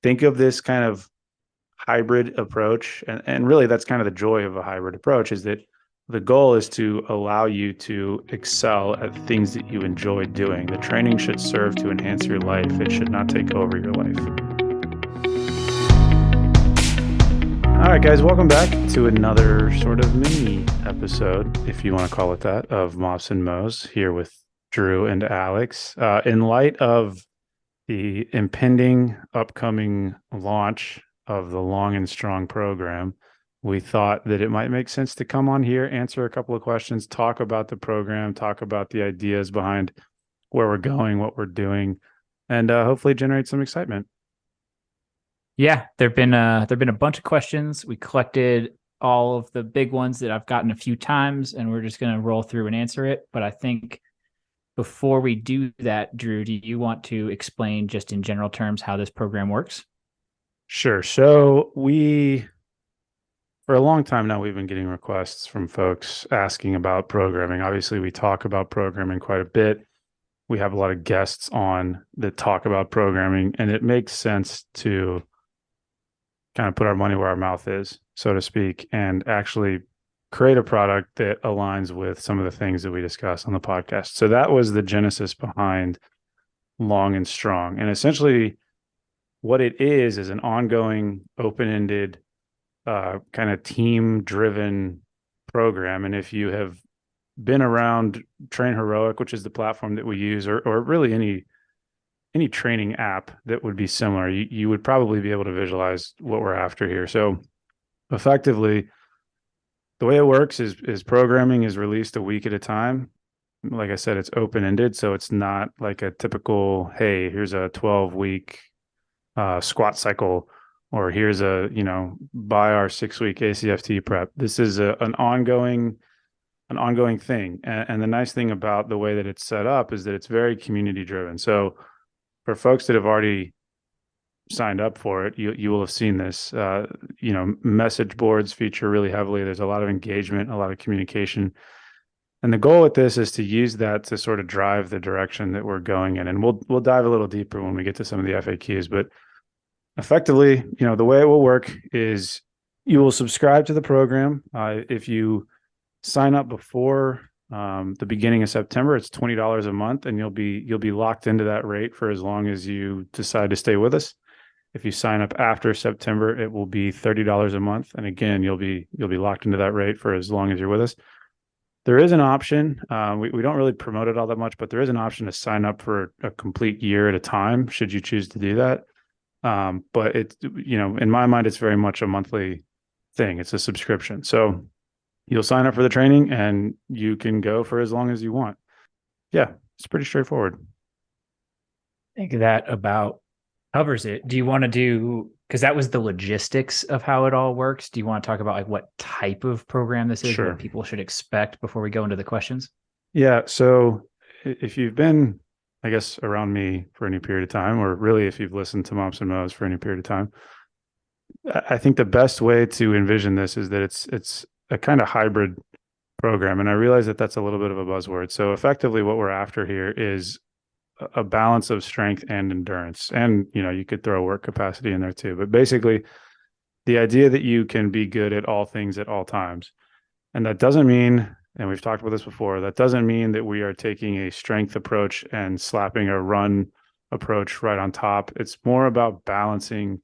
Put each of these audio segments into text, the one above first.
think of this kind of hybrid approach. And really, that's kind of the joy of a hybrid approach, is that the goal is to allow you to excel at things that you enjoy doing. The training should serve to enhance your life. It should not take over your life. All right, guys, welcome back to another sort of mini episode, if you want to call it that, of Mops and Mo's, here with Drew and Alex. In light of the impending upcoming launch of the Long and Strong program, we thought that it might make sense to come on here, answer a couple of questions, talk about the program, talk about the ideas behind where we're going, what we're doing, and hopefully generate some excitement. Yeah, there've been a bunch of questions. We collected all of the big ones that I've gotten a few times, and we're just going to roll through and answer it. But I think before we do that, Drew, do you want to explain just in general terms how this program works? Sure. So for a long time now, we've been getting requests from folks asking about programming. Obviously, we talk about programming quite a bit. We have a lot of guests on that talk about programming, and it makes sense to kind of put our money where our mouth is, so to speak, and actually create a product that aligns with some of the things that we discuss on the podcast. So that was the genesis behind Long and Strong. And essentially what it is an ongoing, open-ended, kind of team-driven program. And if you have been around Train Heroic, which is the platform that we use, or really any training app that would be similar, you would probably be able to visualize what we're after here. So effectively, the way it works is programming is released a week at a time. Like I said, it's open-ended, so it's not like a typical, hey, here's a 12-week squat cycle, or here's buy our 6-week ACFT prep. This is an ongoing thing. And the nice thing about the way that it's set up is that it's very community driven. So for folks that have already signed up for it, you will have seen this. Message boards feature really heavily. There's a lot of engagement, a lot of communication. And the goal with this is to use that to sort of drive the direction that we're going in. And we'll dive a little deeper when we get to some of the FAQs. But effectively, the way it will work is you will subscribe to the program. If you sign up before the beginning of September, it's $20 a month, and you'll be locked into that rate for as long as you decide to stay with us. If you sign up after September, it will be $30 a month, and again, you'll be locked into that rate for as long as you're with us. There is an option. We don't really promote it all that much, but there is an option to sign up for a complete year at a time, should you choose to do that. But it's, in my mind, it's very much a monthly thing. It's a subscription. So you'll sign up for the training and you can go for as long as you want. Yeah, it's pretty straightforward. I think that about covers it. Do you want to do, because that was the logistics of how it all works. Do you want to talk about like what type of program this is, Sure. what people should expect before we go into the questions? Yeah. So if you've been, I guess, around me for any period of time, or really if you've listened to Mops and Mo's for any period of time, I think the best way to envision this is that it's a kind of hybrid program. And I realize that that's a little bit of a buzzword. So effectively what we're after here is a balance of strength and endurance. And, you could throw work capacity in there too. But basically, the idea that you can be good at all things at all times. And that doesn't mean, and we've talked about this before, that doesn't mean that we are taking a strength approach and slapping a run approach right on top. It's more about balancing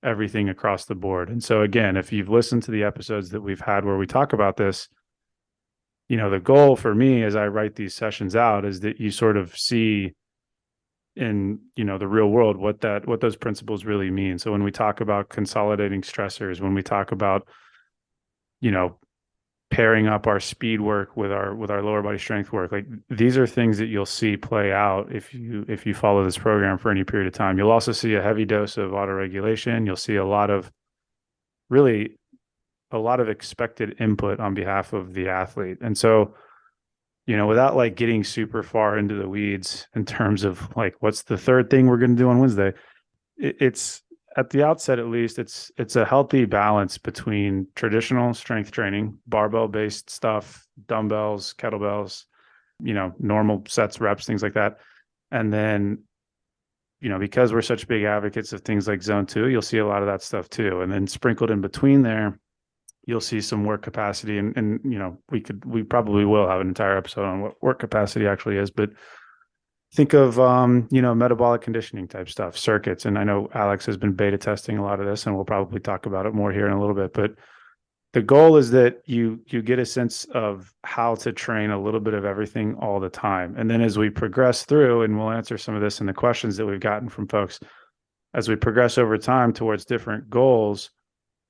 everything across the board. And so again, if you've listened to the episodes that we've had where we talk about this, the goal for me as I write these sessions out is that you sort of see in, the real world what those principles really mean. So when we talk about consolidating stressors, when we talk about, pairing up our speed work with our lower body strength work, like these are things that you'll see play out if you follow this program for any period of time. You'll also see a heavy dose of autoregulation. You'll see a lot of expected input on behalf of the athlete. And so, without like getting super far into the weeds in terms of like what's the third thing we're going to do on Wednesday, it's at the outset, at least, it's a healthy balance between traditional strength training, barbell-based stuff, dumbbells, kettlebells, normal sets, reps, things like that, and then because we're such big advocates of things like zone 2, you'll see a lot of that stuff too. And then sprinkled in between there, you'll see some work capacity. And we probably will have an entire episode on what work capacity actually is, but think of, metabolic conditioning type stuff, circuits. And I know Alex has been beta testing a lot of this, and we'll probably talk about it more here in a little bit, but the goal is that you get a sense of how to train a little bit of everything all the time. And then as we progress through, and we'll answer some of this in the questions that we've gotten from folks, as we progress over time towards different goals,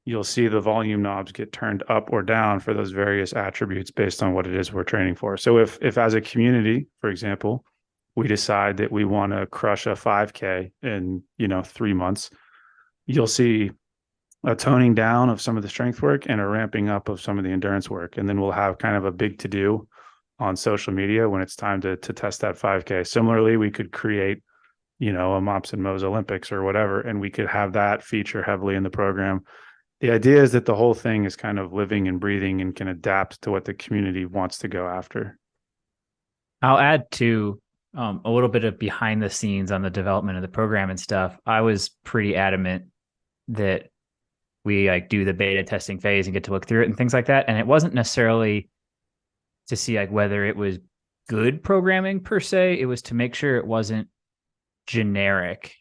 you'll see the volume knobs get turned up or down for those various attributes based on what it is we're training for. So if as a community, for example, we decide that we want to crush a 5K in 3 months, you'll see a toning down of some of the strength work and a ramping up of some of the endurance work. And then we'll have kind of a big to do on social media when it's time to test that 5K. Similarly, we could create, a Mops and Mo's Olympics or whatever, and we could have that feature heavily in the program. The idea is that the whole thing is kind of living and breathing and can adapt to what the community wants to go after. I'll add to a little bit of behind the scenes on the development of the program and stuff. I was pretty adamant that we do the beta testing phase and get to look through it and things like that. And it wasn't necessarily to see whether it was good programming per se. It was to make sure it wasn't generic.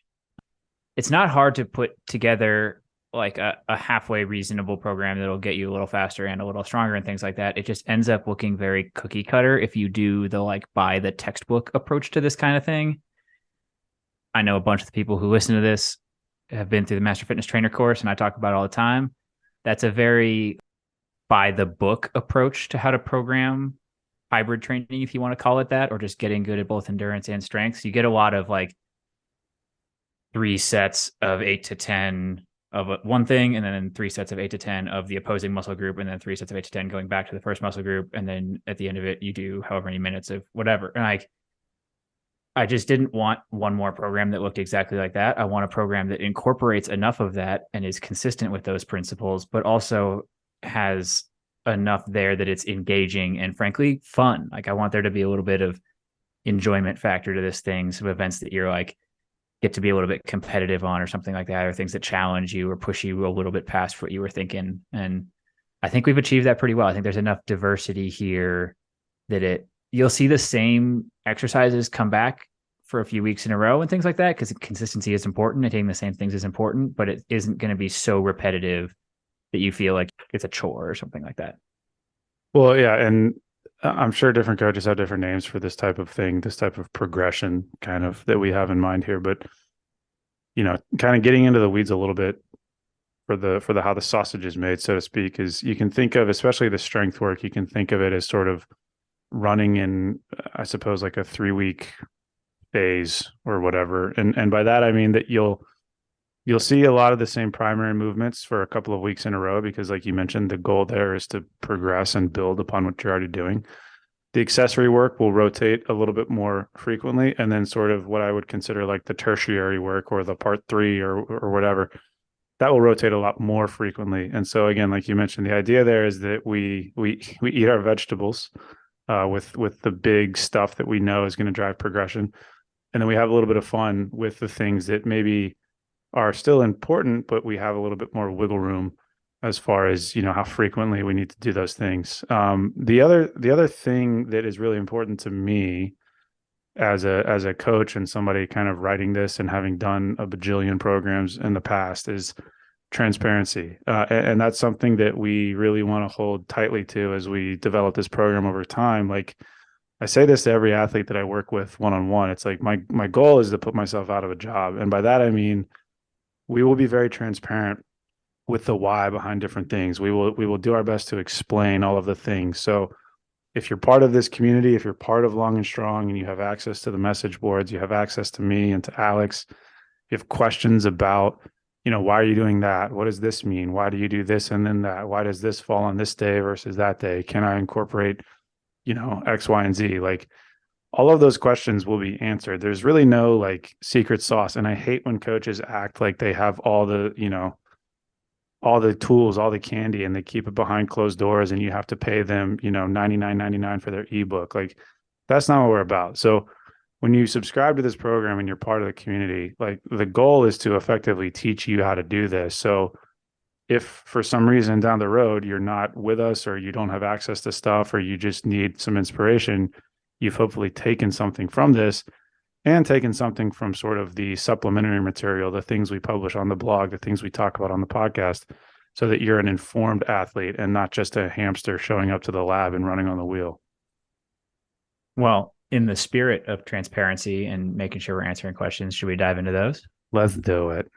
It's not hard to put together a halfway reasonable program that'll get you a little faster and a little stronger and things like that. It just ends up looking very cookie cutter if you do the buy the textbook approach to this kind of thing. I know a bunch of the people who listen to this have been through the Master Fitness Trainer course, and I talk about it all the time. That's a very by the book approach to how to program hybrid training, if you want to call it that, or just getting good at both endurance and strength. So you get a lot of 3 sets of 8 to 10 of one thing, and then 3 sets of 8 to 10 of the opposing muscle group, and then 3 sets of 8 to 10 going back to the first muscle group. And then at the end of it, you do however many minutes of whatever. And I just didn't want one more program that looked exactly like that. I want a program that incorporates enough of that and is consistent with those principles, but also has enough there that it's engaging and frankly fun. I want there to be a little bit of enjoyment factor to this thing. Some events that you're get to be a little bit competitive on or something like that, or things that challenge you or push you a little bit past what you were thinking. And I think we've achieved that pretty well. I think there's enough diversity here that you'll see the same exercises come back for a few weeks in a row and things like that, because consistency is important. And taking the same things is important, but it isn't going to be so repetitive that you feel like it's a chore or something like that. Well, yeah. And I'm sure different coaches have different names for this type of thing, this type of progression kind of that we have in mind here. But, kind of getting into the weeds a little bit for the how the sausage is made, so to speak, is you can think of, especially the strength work, you can think of it as sort of running in, I suppose, a 3-week phase or whatever. And by that, I mean that you'll see a lot of the same primary movements for a couple of weeks in a row, because like you mentioned, the goal there is to progress and build upon what you're already doing. The accessory work will rotate a little bit more frequently. And then sort of what I would consider the tertiary work or the part 3 or whatever, that will rotate a lot more frequently. And so again, like you mentioned, the idea there is that we eat our vegetables with the big stuff that we know is going to drive progression. And then we have a little bit of fun with the things that maybe are still important, but we have a little bit more wiggle room as far as, how frequently we need to do those things. The other thing that is really important to me as a coach and somebody kind of writing this and having done a bajillion programs in the past is transparency. And that's something that we really want to hold tightly to as we develop this program over time. I say this to every athlete that I work with one-on-one. It's my goal is to put myself out of a job. And by that, I mean, we will be very transparent with the why behind different things. We will do our best to explain all of the things. So if you're part of this community, if you're part of Long and Strong and you have access to the message boards, you have access to me and to Alex, you have questions about, why are you doing that? What does this mean? Why do you do this and then that? Why does this fall on this day versus that day? Can I incorporate, X, Y, and Z? All of those questions will be answered. There's really no secret sauce. And I hate when coaches act like they have all the tools, all the candy, and they keep it behind closed doors and you have to pay them, $99.99 for their ebook. That's not what we're about. So when you subscribe to this program and you're part of the community, like the goal is to effectively teach you how to do this. So if for some reason down the road you're not with us or you don't have access to stuff or you just need some inspiration, you've hopefully taken something from this and taken something from sort of the supplementary material, the things we publish on the blog, the things we talk about on the podcast, so that you're an informed athlete and not just a hamster showing up to the lab and running on the wheel. Well, in the spirit of transparency and making sure we're answering questions, should we dive into those? Let's do it.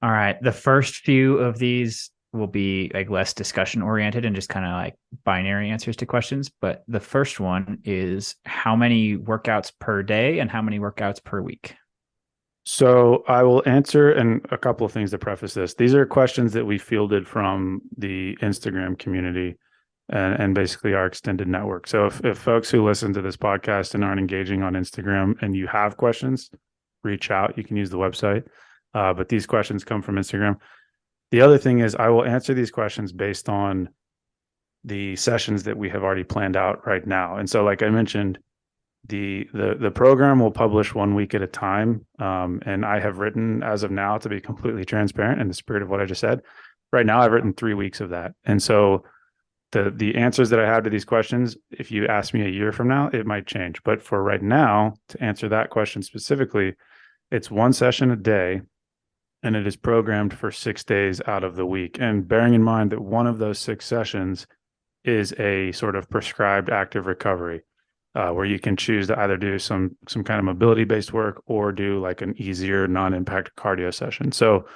All right. The first few of these will be like less discussion oriented and just kind of like binary answers to questions. But the first one is how many workouts per day and how many workouts per week? So I will answer, and a couple of things to preface this. These are questions that we fielded from the Instagram community and basically our extended network. So if folks who listen to this podcast and aren't engaging on Instagram and you have questions, reach out. You can use the website. But these questions come from Instagram. The other thing is I will answer these questions based on the sessions that we have already planned out right now. And so, like I mentioned, the program will publish 1 week at a time. And I have written, as of now, to be completely transparent in the spirit of what I just said, right now I've written 3 weeks of that. And so the answers that I have to these questions, if you ask me a year from now, it might change. But for right now, to answer that question specifically, it's one session a day and it is programmed for 6 days out of the week. And bearing in mind that one of those 6 sessions is a sort of prescribed active recovery, where you can choose to either do some kind of mobility-based work or do like an easier non-impact cardio session. So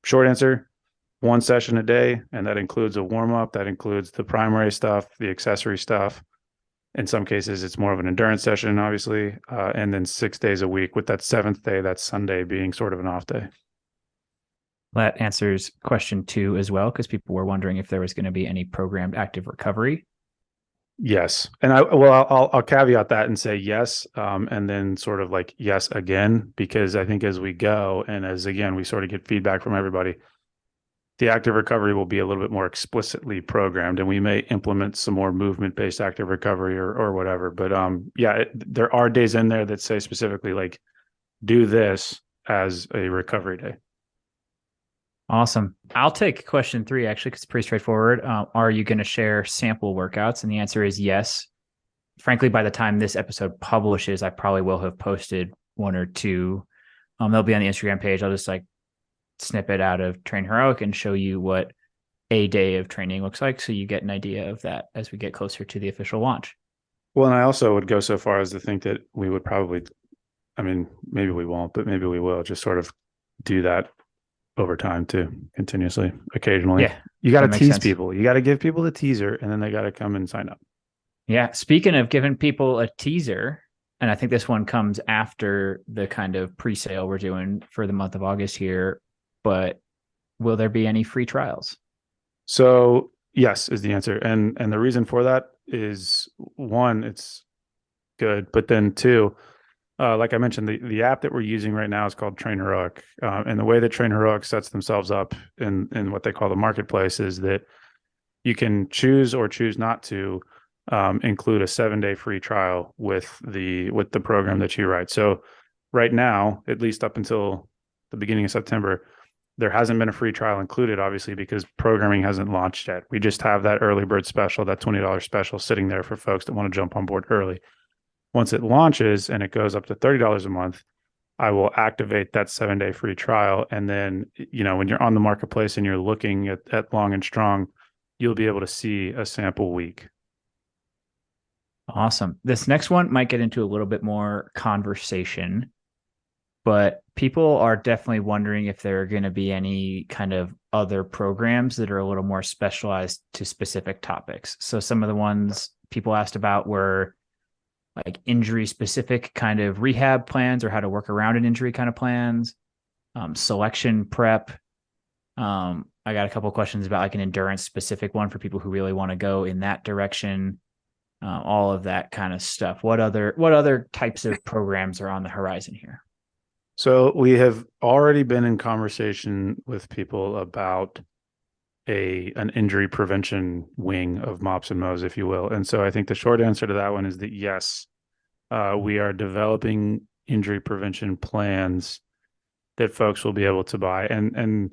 short answer, one session a day, and that includes a warm-up, that includes the primary stuff, the accessory stuff. In some cases, it's more of an endurance session, obviously, and then 6 days a week, with that 7th day, that Sunday, being sort of an off day. That answers question 2 as well, because people were wondering if there was going to be any programmed active recovery. Yes. And I'll caveat that and say yes. And then sort of like, yes, again, because I think as we go, and as again, we sort of get feedback from everybody, the active recovery will be a little bit more explicitly programmed, and we may implement some more movement-based active recovery or whatever. But yeah, there are days in there that say specifically like, do this as a recovery day. Awesome. I'll take question 3 actually, because it's pretty straightforward. Are you going to share sample workouts? And the answer is yes. Frankly, by the time this episode publishes, I probably will have posted 1 or 2. They'll be on the Instagram page. I'll just like snip it out of Train Heroic and show you what a day of training looks like, so you get an idea of that as we get closer to the official launch. Well, and I also would go so far as to think that we would probably, I mean, maybe we won't, but maybe we will just sort of do that over time too, continuously, occasionally. Yeah, you got to tease sense. people. You got to give people the teaser, and then they got to come and sign up. Yeah. Speaking of giving people a teaser, and I think this one comes after the kind of pre-sale we're doing for the month of August here, but will there be any free trials? So yes, is the answer. And the reason for that is, 1, it's good, but then 2, like I mentioned, the app that we're using right now is called Train Heroic. And the way that Train Heroic sets themselves up in what they call the marketplace is that you can choose or choose not to include a 7-day free trial with the program that you write. So right now, at least up until the beginning of September, there hasn't been a free trial included, obviously, because programming hasn't launched yet. We just have that early bird special, that $20 special sitting there for folks that want to jump on board early. Once it launches and it goes up to $30 a month, I will activate that 7-day free trial. And then, when you're on the marketplace and you're looking at Long and Strong, you'll be able to see a sample week. Awesome. This next one might get into a little bit more conversation, but people are definitely wondering if there are going to be any kind of other programs that are a little more specialized to specific topics. So some of the ones people asked about were like injury specific kind of rehab plans or how to work around an injury kind of plans, selection prep. I got a couple of questions about like an endurance specific one for people who really want to go in that direction. All of that kind of stuff. What other types of programs are on the horizon here? So we have already been in conversation with people about an injury prevention wing of MOPS and MOs, if you will. And so I think the short answer to that one is that yes, we are developing injury prevention plans that folks will be able to buy. And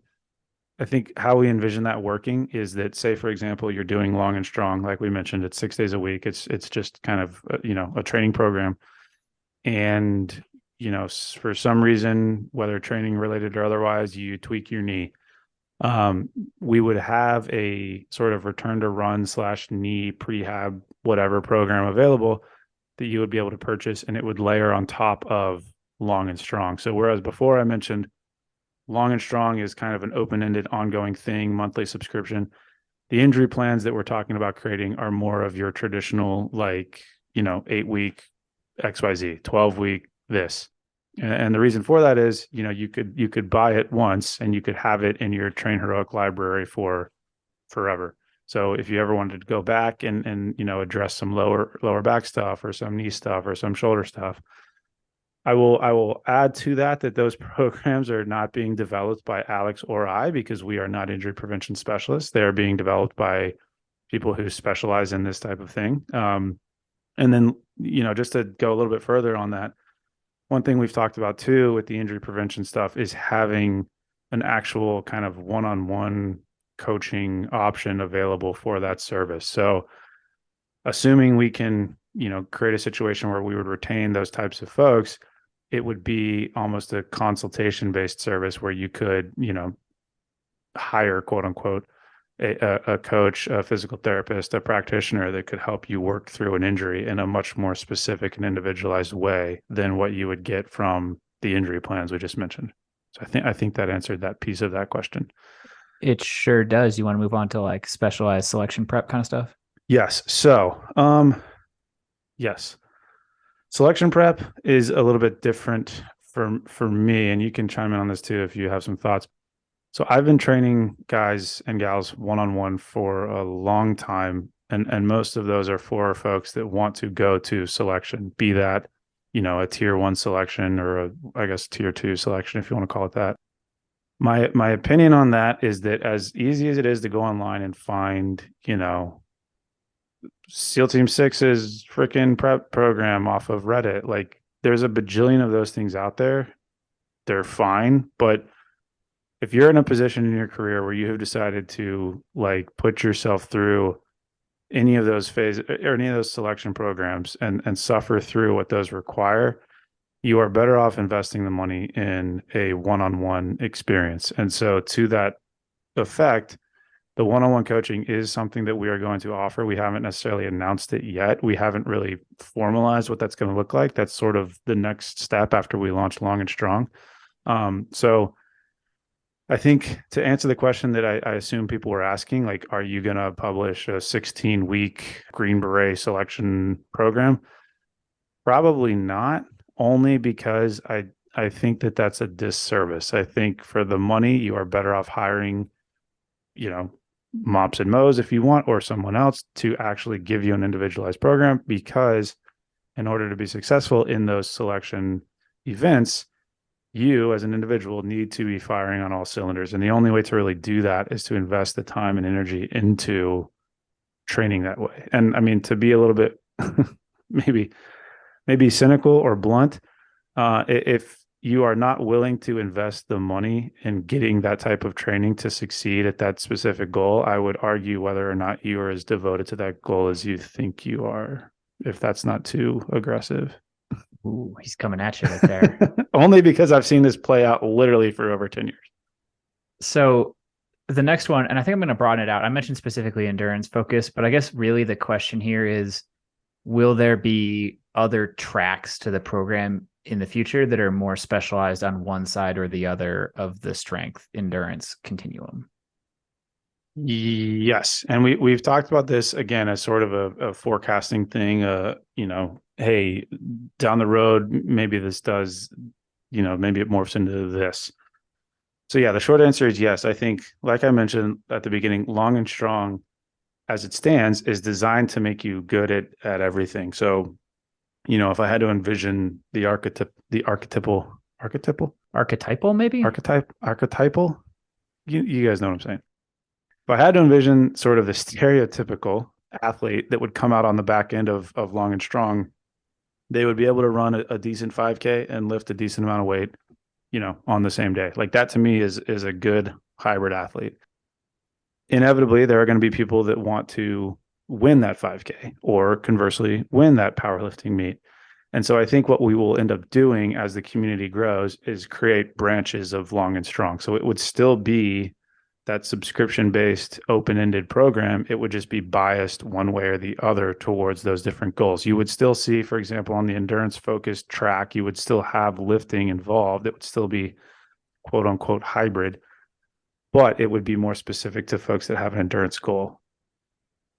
I think how we envision that working is that, say, for example, you're doing long and strong, like we mentioned, it's 6 days a week. It's just kind of a training program, and for some reason, whether training related or otherwise, you tweak your knee. We would have a sort of return to run slash knee prehab whatever program available that you would be able to purchase, and it would layer on top of long and strong. So whereas before I mentioned long and strong is kind of an open-ended ongoing thing, monthly subscription, the injury plans that we're talking about creating are more of your traditional, like, 8-week XYZ, 12-week this. And the reason for that is, you could buy it once and you could have it in your Train Heroic library for forever. So if you ever wanted to go back and address some lower back stuff or some knee stuff or some shoulder stuff, I will add to that those programs are not being developed by Alex or I, because we are not injury prevention specialists. They are being developed by people who specialize in this type of thing. And then, just to go a little bit further on that, one thing we've talked about too with the injury prevention stuff is having an actual kind of one-on-one coaching option available for that service. So assuming we can, create a situation where we would retain those types of folks, it would be almost a consultation-based service where you could, hire, quote unquote, a coach, a physical therapist, a practitioner that could help you work through an injury in a much more specific and individualized way than what you would get from the injury plans we just mentioned. So I think that answered that piece of that question. It sure does. You want to move on to like specialized selection prep kind of stuff? Yes. So, yes, selection prep is a little bit different for me, and you can chime in on this too if you have some thoughts. So I've been training guys and gals one-on-one for a long time, and most of those are for folks that want to go to selection, be that, a tier 1 selection or I guess tier 2 selection, if you want to call it that. My opinion on that is that as easy as it is to go online and find, SEAL Team 6's freaking prep program off of Reddit, like there's a bajillion of those things out there. They're fine, but if you're in a position in your career where you have decided to like put yourself through any of those phases or any of those selection programs and suffer through what those require, you are better off investing the money in a one-on-one experience. And so to that effect, the one-on-one coaching is something that we are going to offer. We haven't necessarily announced it yet. We haven't really formalized what that's going to look like. That's sort of the next step after we launch Long and Strong. So I think to answer the question that I assume people were asking, like, are you going to publish a 16-week Green Beret selection program? Probably not, only because I think that that's a disservice. I think for the money, you are better off hiring, Mops and Mo's if you want, or someone else to actually give you an individualized program, because in order to be successful in those selection events, you as an individual need to be firing on all cylinders. And the only way to really do that is to invest the time and energy into training that way. And I mean, to be a little bit maybe cynical or blunt, if you are not willing to invest the money in getting that type of training to succeed at that specific goal, I would argue whether or not you are as devoted to that goal as you think you are, if that's not too aggressive. Ooh, he's coming at you right there. Only because I've seen this play out literally for over 10 years. So the next one, and I think I'm going to broaden it out. I mentioned specifically endurance focus, but I guess really the question here is, will there be other tracks to the program in the future that are more specialized on one side or the other of the strength endurance continuum? Yes. And we've talked about this again as sort of a forecasting thing. Hey, down the road, maybe this does, maybe it morphs into this. So yeah, the short answer is yes. I think, like I mentioned at the beginning, Long and Strong as it stands is designed to make you good at everything. So, if I had to envision the archetypal, you guys know what I'm saying. If I had to envision sort of the stereotypical athlete that would come out on the back end of Long and Strong, they would be able to run a decent 5K and lift a decent amount of weight, on the same day. Like that to me is a good hybrid athlete. Inevitably, there are going to be people that want to win that 5K or conversely win that powerlifting meet. And so I think what we will end up doing as the community grows is create branches of long and strong. So it would still be that subscription-based open-ended program. It would just be biased one way or the other towards those different goals. You would still see, for example, on the endurance-focused track, you would still have lifting involved. It would still be quote unquote hybrid, but it would be more specific to folks that have an endurance goal.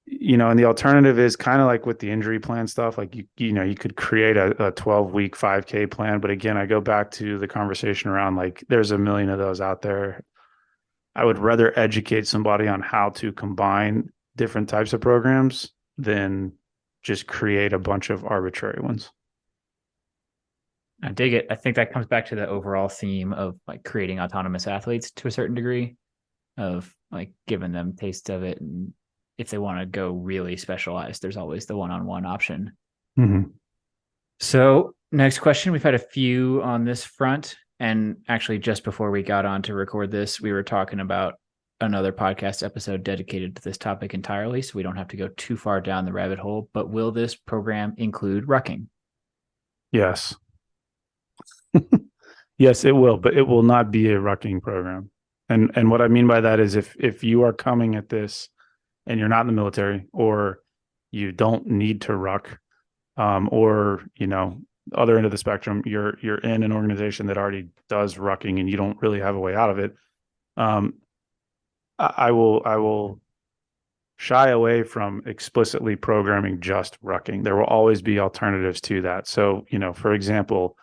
And the alternative is kind of like with the injury plan stuff. Like you could create a 12-week 5K plan, but again, I go back to the conversation around like there's a million of those out there. I would rather educate somebody on how to combine different types of programs than just create a bunch of arbitrary ones. I dig it. I think that comes back to the overall theme of like creating autonomous athletes to a certain degree, of like giving them taste of it. And if they want to go really specialized, there's always the one-on-one option. Mm-hmm. So next question, we've had a few on this front. And actually, just before we got on to record this, we were talking about another podcast episode dedicated to this topic entirely, so we don't have to go too far down the rabbit hole. But will this program include rucking? Yes. Yes, it will, but it will not be a rucking program. And what I mean by that is if you are coming at this and you're not in the military, or you don't need to ruck, or other end of the spectrum, you're in an organization that already does rucking and you don't really have a way out of it. I will shy away from explicitly programming just rucking. There will always be alternatives to that. So, for example,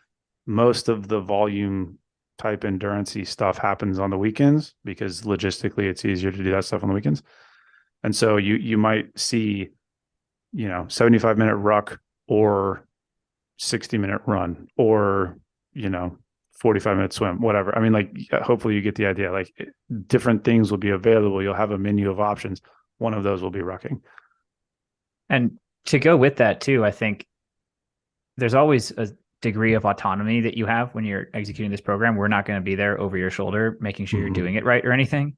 most of the volume type endurance-y stuff happens on the weekends because logistically it's easier to do that stuff on the weekends. And so you might see, 75-minute ruck or 60-minute run or 45-minute swim, whatever. I mean, like, hopefully you get the idea. Like, different things will be available. You'll have a menu of options. One of those will be rucking. And to go with that too, I think there's always a degree of autonomy that you have when you're executing this program. We're not going to be there over your shoulder making sure you're doing it right or anything.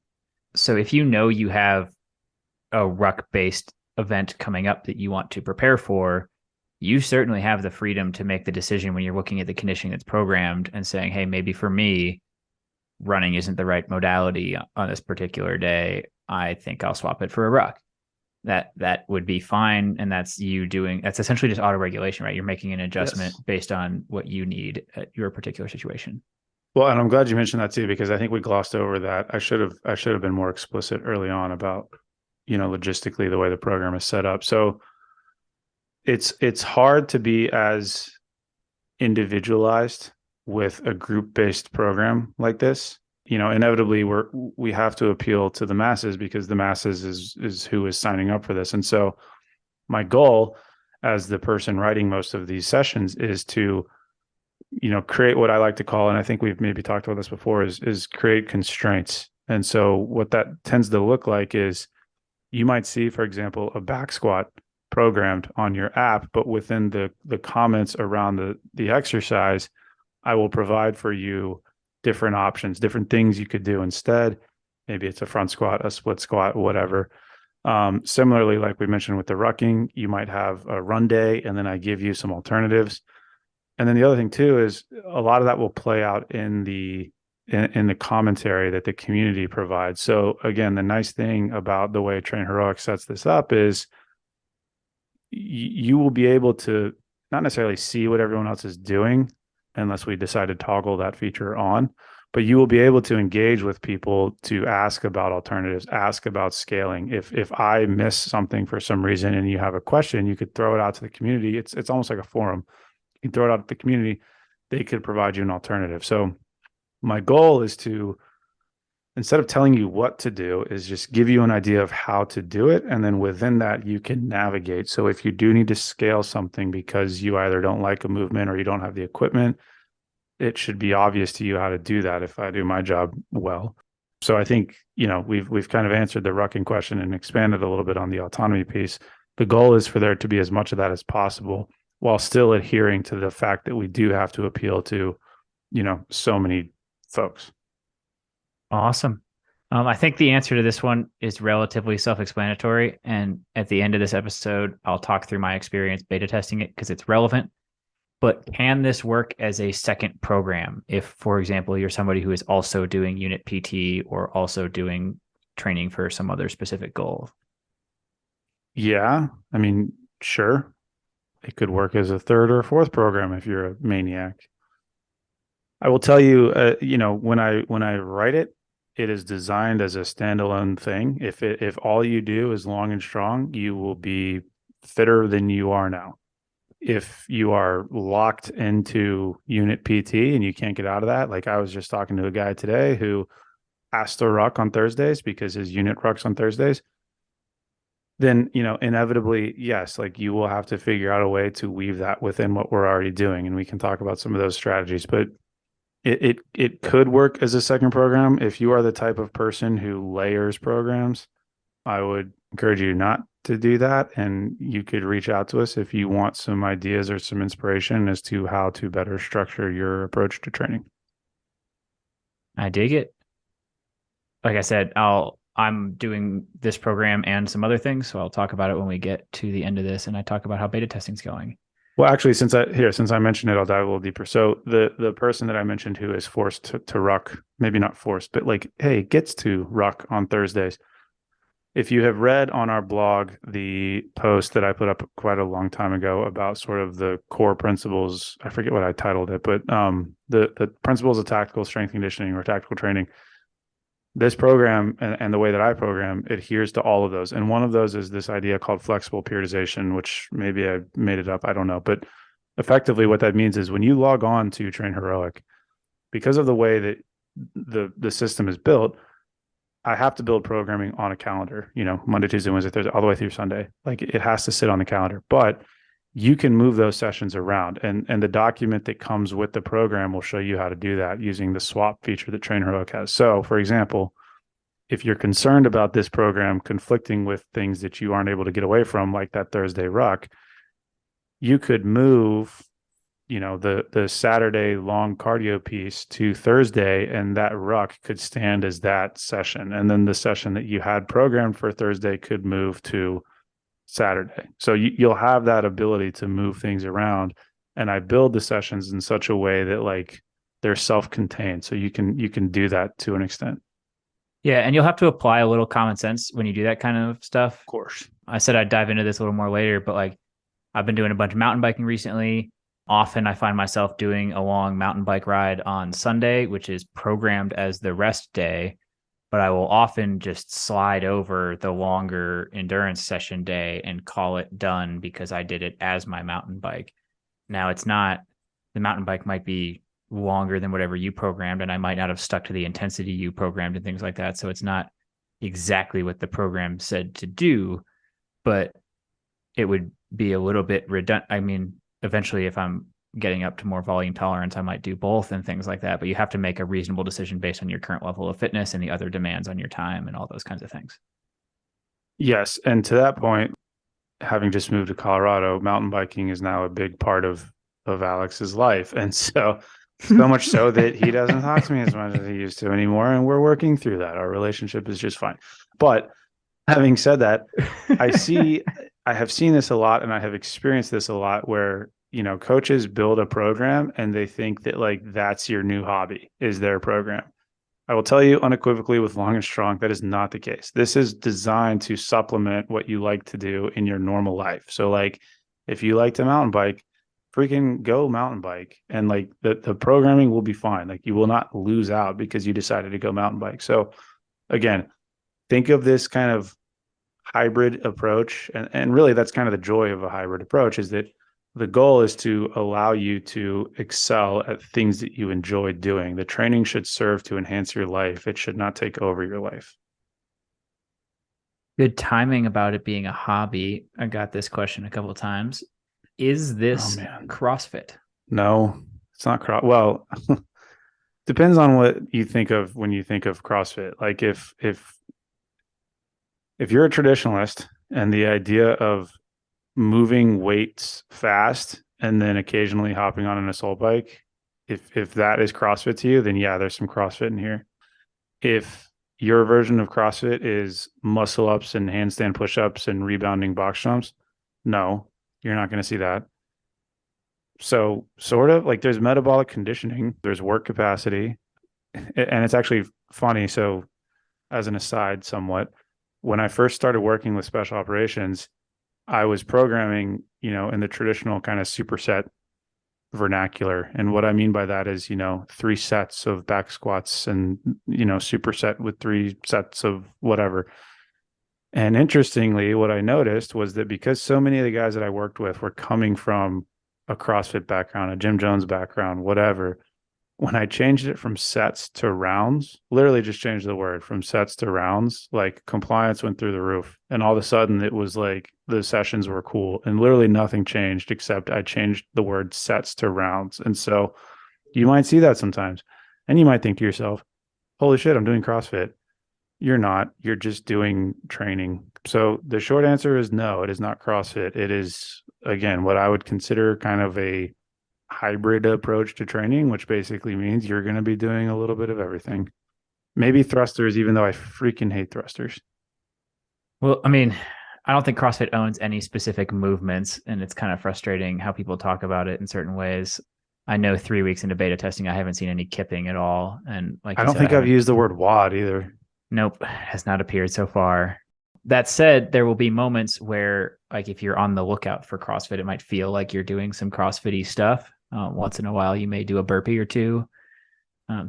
So if you have a ruck based event coming up that you want to prepare for, you certainly have the freedom to make the decision when you're looking at the conditioning that's programmed and saying, hey, maybe for me, running isn't the right modality on this particular day. I think I'll swap it for a ruck. That would be fine. And that's essentially just auto-regulation, right? You're making an adjustment based on what you need at your particular situation. Well, and I'm glad you mentioned that too, because I think we glossed over that. I should have been more explicit early on about, logistically the way the program is set up. So it's hard to be as individualized with a group-based program like this. Inevitably we have to appeal to the masses because the masses is who is signing up for this. And so my goal as the person writing most of these sessions is to, create what I like to call, and I think we've maybe talked about this before, is create constraints. And so what that tends to look like is you might see, for example, a back squat programmed on your app, but within the comments around the exercise, I will provide for you different options, different things you could do instead. Maybe it's a front squat, a split squat, whatever. Similarly, like we mentioned with the rucking, you might have a run day, and then I give you some alternatives. And then the other thing too is a lot of that will play out in the commentary that the community provides. So again, the nice thing about the way Train Heroic sets this up is you will be able to not necessarily see what everyone else is doing unless we decide to toggle that feature on, but you will be able to engage with people to ask about alternatives, ask about scaling. If I miss something for some reason and you have a question, you could throw it out to the community. It's almost like a forum. You can throw it out to the community. They could provide you an alternative. So my goal is to, instead of telling you what to do, is just give you an idea of how to do it. And then within that, you can navigate. So if you do need to scale something because you either don't like a movement or you don't have the equipment, it should be obvious to you how to do that if I do my job well. So I think, we've kind of answered the rucking question and expanded a little bit on the autonomy piece. The goal is for there to be as much of that as possible. while still adhering to the fact that we do have to appeal to, so many folks. Awesome. I think the answer to this one is relatively self-explanatory. And at the end of this episode, I'll talk through my experience beta testing it because it's relevant. But can this work as a second program if, for example, you're somebody who is also doing unit PT or also doing training for some other specific goal? Yeah. I mean, sure. It could work as a third or fourth program if you're a maniac. I will tell you, when I write it, it is designed as a standalone thing. If all you do is long and strong, you will be fitter than you are now. If you are locked into unit PT and you can't get out of that, like I was just talking to a guy today who has to ruck on Thursdays because his unit rucks on Thursdays, then, inevitably, yes, like you will have to figure out a way to weave that within what we're already doing. And we can talk about some of those strategies, but it could work as a second program. If you are the type of person who layers programs, I would encourage you not to do that. And you could reach out to us if you want some ideas or some inspiration as to how to better structure your approach to training. I dig it. Like I said, I'm doing this program and some other things, so I'll talk about it when we get to the end of this and I talk about how beta testing's going. Well, actually, since I mentioned it, I'll dive a little deeper. So the person that I mentioned who is forced to ruck, maybe not forced, but like, hey, gets to ruck on Thursdays. If you have read on our blog the post that I put up quite a long time ago about sort of the core principles, I forget what I titled it, but the principles of tactical strength conditioning or tactical training, this program and the way that I program adheres to all of those. And one of those is this idea called flexible periodization, which maybe I made it up, I don't know. But effectively what that means is when you log on to Train Heroic, because of the way that the system is built, I have to build programming on a calendar, Monday, Tuesday, Wednesday, Thursday, all the way through Sunday. Like it has to sit on the calendar, but you can move those sessions around. And the document that comes with the program will show you how to do that using the swap feature that Train Heroic has. So for example, if you're concerned about this program conflicting with things that you aren't able to get away from, like that Thursday ruck, you could move the Saturday long cardio piece to Thursday, and that ruck could stand as that session. And then the session that you had programmed for Thursday could move to Saturday. So you'll have that ability to move things around. And I build the sessions in such a way that like they're self-contained. So you can do that to an extent. Yeah, and you'll have to apply a little common sense when you do that kind of stuff. Of course. I said I'd dive into this a little more later, but like I've been doing a bunch of mountain biking recently. Often I find myself doing a long mountain bike ride on Sunday, which is programmed as the rest day, but I will often just slide over the longer endurance session day and call it done because I did it as my mountain bike. Now it's not, the mountain bike might be longer than whatever you programmed, and I might not have stuck to the intensity you programmed and things like that. So it's not exactly what the program said to do, but it would be a little bit redundant. I mean, eventually, if I'm getting up to more volume tolerance, I might do both and things like that. But you have to make a reasonable decision based on your current level of fitness and the other demands on your time and all those kinds of things. Yes. And to that point, having just moved to Colorado, mountain biking is now a big part of Alex's life. And so much so that he doesn't talk to me as much as he used to anymore. And we're working through that. Our relationship is just fine. But having said that, I have seen this a lot and I have experienced this a lot where, coaches build a program and they think that like that's your new hobby is their program. I will tell you unequivocally with Long and Strong, that is not the case. This is designed to supplement what you like to do in your normal life. So like if you like to mountain bike, freaking go mountain bike and like the programming will be fine. Like you will not lose out because you decided to go mountain bike. So again, think of this kind of hybrid approach. And really that's kind of the joy of a hybrid approach is that the goal is to allow you to excel at things that you enjoy doing. The training should serve to enhance your life. It should not take over your life. Good timing about it being a hobby. I got this question a couple of times. Is this CrossFit? No, it's not Well, depends on what you think of when you think of CrossFit. Like if you're a traditionalist and the idea of moving weights fast and then occasionally hopping on an assault bike, if that is CrossFit to you, then yeah, there's some CrossFit in here. If your version of CrossFit is muscle ups and handstand push-ups and rebounding box jumps, no, you're not going to see that. So sort of like there's metabolic conditioning, there's work capacity, and it's actually funny. So as an aside, somewhat, when I first started working with special operations, I was programming, in the traditional kind of superset vernacular. And what I mean by that is, 3 sets of back squats and, superset with 3 sets of whatever. And interestingly, what I noticed was that because so many of the guys that I worked with were coming from a CrossFit background, a Jim Jones background, whatever, when I changed it from sets to rounds, literally just changed the word from sets to rounds, like compliance went through the roof. And all of a sudden it was like the sessions were cool and literally nothing changed except I changed the word sets to rounds. And so you might see that sometimes and you might think to yourself, holy shit, I'm doing CrossFit. You're not, you're just doing training. So the short answer is no, it is not CrossFit. It is, again, what I would consider kind of a hybrid approach to training, which basically means you're going to be doing a little bit of everything. Maybe thrusters, even though I freaking hate thrusters. Well, I mean, I don't think CrossFit owns any specific movements, and it's kind of frustrating how people talk about it in certain ways. I know 3 weeks into beta testing, I haven't seen any kipping at all. And like I you don't said, think I've used the word WOD either. Nope, has not appeared so far. That said, there will be moments where, like, if you're on the lookout for CrossFit, it might feel like you're doing some CrossFit-y stuff. Once in a while, you may do a burpee or two,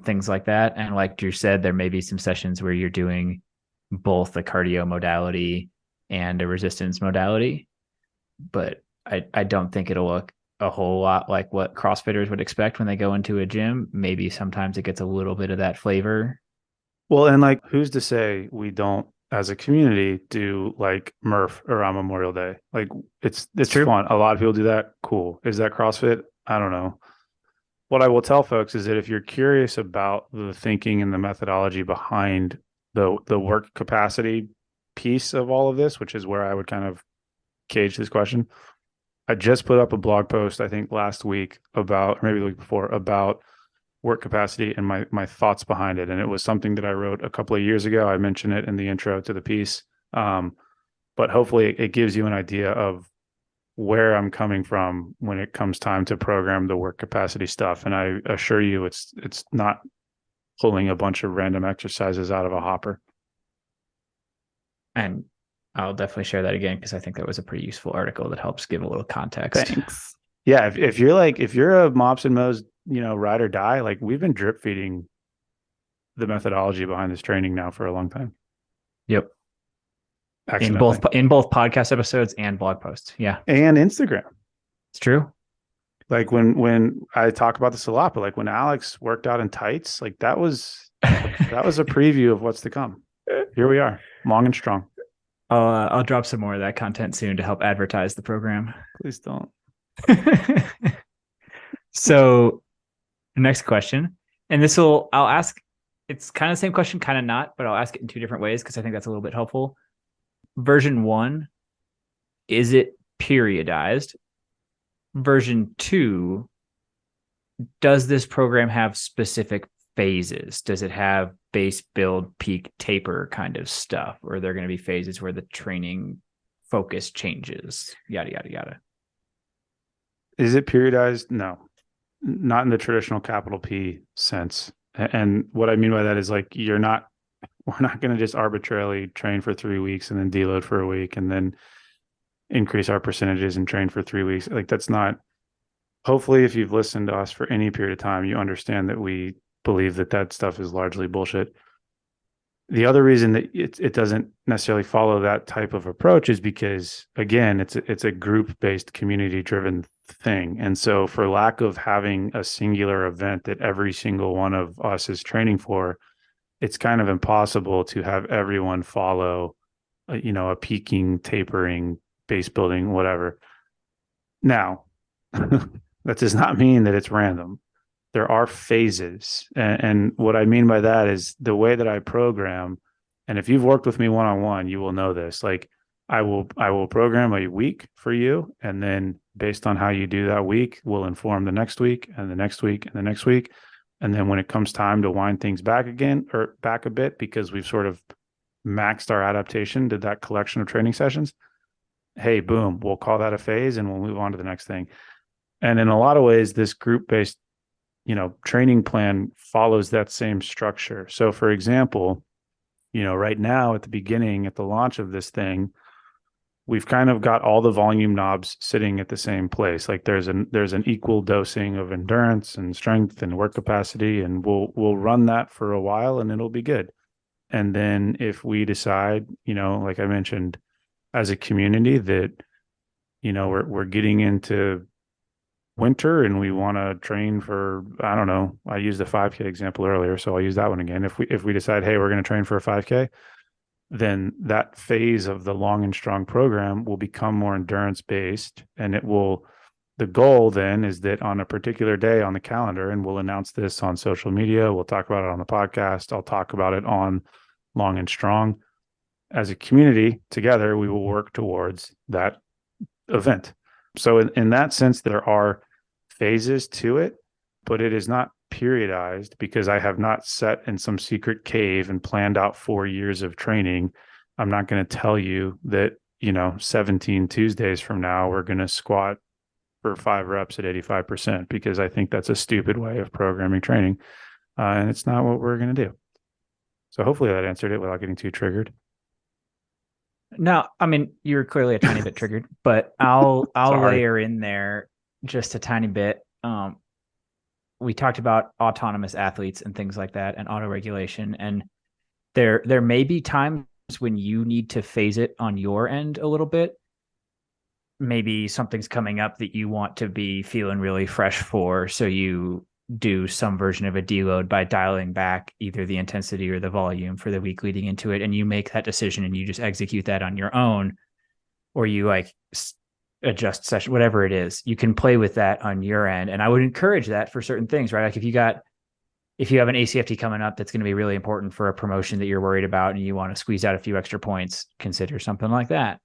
things like that. And like Drew said, there may be some sessions where you're doing both a cardio modality and a resistance modality. But I don't think it'll look a whole lot like what CrossFitters would expect when they go into a gym. Maybe sometimes it gets a little bit of that flavor. Well, and like, who's to say we don't, as a community, do like Murph around Memorial Day? Like, it's True. fun. A lot of people do that. Cool. Is that CrossFit? I don't know. What I will tell folks is that if you're curious about the thinking and the methodology behind the work capacity piece of all of this, which is where I would kind of cage this question, I just put up a blog post, I think last week about, or maybe the week before, about work capacity and my thoughts behind it. And it was something that I wrote a couple of years ago. I mentioned it in the intro to the piece. But hopefully it gives you an idea of where I'm coming from when it comes time to program the work capacity stuff. And I assure you it's not pulling a bunch of random exercises out of a hopper. And I'll definitely share that again because I think that was a pretty useful article that helps give a little context. Thanks. Yeah, if you're a Mops and Mo's, ride or die, like we've been drip feeding the methodology behind this training now for a long time. Yep. In Accidentally. both podcast episodes and blog posts. Yeah. And Instagram. It's true. Like when I talk about this a lot, but like when Alex worked out in tights, like that was a preview of what's to come. Here we are, long and strong. I'll drop some more of that content soon to help advertise the program. Please don't. So next question, and I'll ask, it's kind of the same question, kind of not, but I'll ask it in 2 different ways because I think that's a little bit helpful. Version 1, is it periodized? Version 2, does this program have specific phases? Does it have base, build, peak, taper kind of stuff? Or are there going to be phases where the training focus changes? Yada, yada, yada. Is it periodized? No, not in the traditional capital P sense. And what I mean by that is like, we're not going to just arbitrarily train for 3 weeks and then deload for a week and then increase our percentages and train for 3 weeks. Like that's not, hopefully if you've listened to us for any period of time, you understand that we believe that stuff is largely bullshit. The other reason that it doesn't necessarily follow that type of approach is because, again, it's a group-based, community-driven thing. And so for lack of having a singular event that every single one of us is training for, it's kind of impossible to have everyone follow, a peaking, tapering, base building, whatever. Now, that does not mean that it's random. There are phases. And what I mean by that is the way that I program, and if you've worked with me one-on-one, you will know this. Like I will program a week for you, and then based on how you do that week, we'll inform the next week and the next week and the next week. And then when it comes time to wind things back again or back a bit, because we've sort of maxed our adaptation to that collection of training sessions, hey, boom, we'll call that a phase and we'll move on to the next thing. And in a lot of ways, this group-based, training plan follows that same structure. So for example, right now at the beginning, at the launch of this thing, we've kind of got all the volume knobs sitting at the same place. Like there's an equal dosing of endurance and strength and work capacity, and we'll run that for a while and it'll be good. And then if we decide, like I mentioned, as a community that, we're getting into winter and we want to train for, I don't know, I used the 5K example earlier, so I'll use that one again. If we decide, hey, we're going to train for a 5K, then that phase of the long and strong program will become more endurance based, and the goal then is that on a particular day on the calendar, and we'll announce this on social media, we'll talk about it on the podcast, I'll talk about it on long and strong. As a community together, we will work towards that event. So in that sense, there are phases to it, but it is not periodized because I have not sat in some secret cave and planned out 4 years of training. I'm not going to tell you that, 17 Tuesdays from now, we're going to squat for 5 reps at 85%, because I think that's a stupid way of programming training. And it's not what we're going to do. So hopefully that answered it without getting too triggered. No, I mean, you're clearly a tiny bit triggered, but I'll Sorry. layer in there just a tiny bit. We talked about autonomous athletes and things like that and auto-regulation. And there may be times when you need to phase it on your end a little bit. Maybe something's coming up that you want to be feeling really fresh for. So you do some version of a deload by dialing back either the intensity or the volume for the week leading into it. And you make that decision and you just execute that on your own, or you adjust session, whatever it is. You can play with that on your end. And I would encourage that for certain things, right? Like if you have an ACFT coming up that's going to be really important for a promotion that you're worried about and you want to squeeze out a few extra points, consider something like that.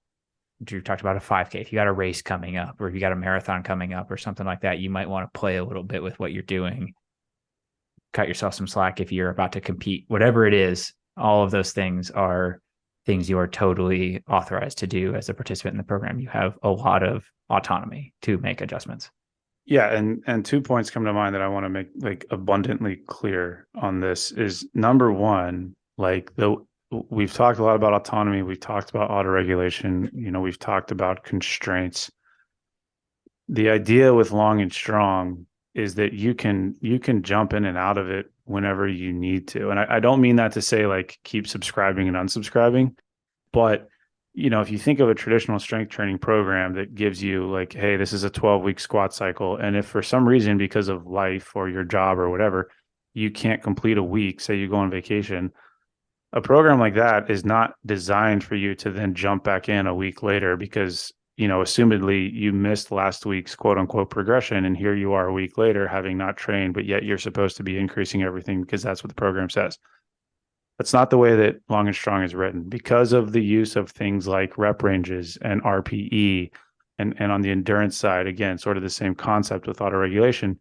Drew talked about a 5K. If you got a race coming up, or if you got a marathon coming up or something like that, you might want to play a little bit with what you're doing. Cut yourself some slack if you're about to compete, whatever it is. All of those things are things you are totally authorized to do as a participant in the program. You have a lot of autonomy to make adjustments. Yeah, and 2 points come to mind that I want to make like abundantly clear on this is number one, like we've talked a lot about autonomy, we've talked about autoregulation, we've talked about constraints. The idea with long and strong is that you can jump in and out of it whenever you need to. And I don't mean that to say like keep subscribing and unsubscribing, but if you think of a traditional strength training program that gives you like, hey, this is a 12-week squat cycle. And if for some reason, because of life or your job or whatever, you can't complete a week, say you go on vacation, a program like that is not designed for you to then jump back in a week later because, assumedly you missed last week's quote unquote progression. And here you are a week later having not trained, but yet you're supposed to be increasing everything because that's what the program says. That's not the way that long and strong is written because of the use of things like rep ranges and RPE. And on the endurance side, again, sort of the same concept with autoregulation.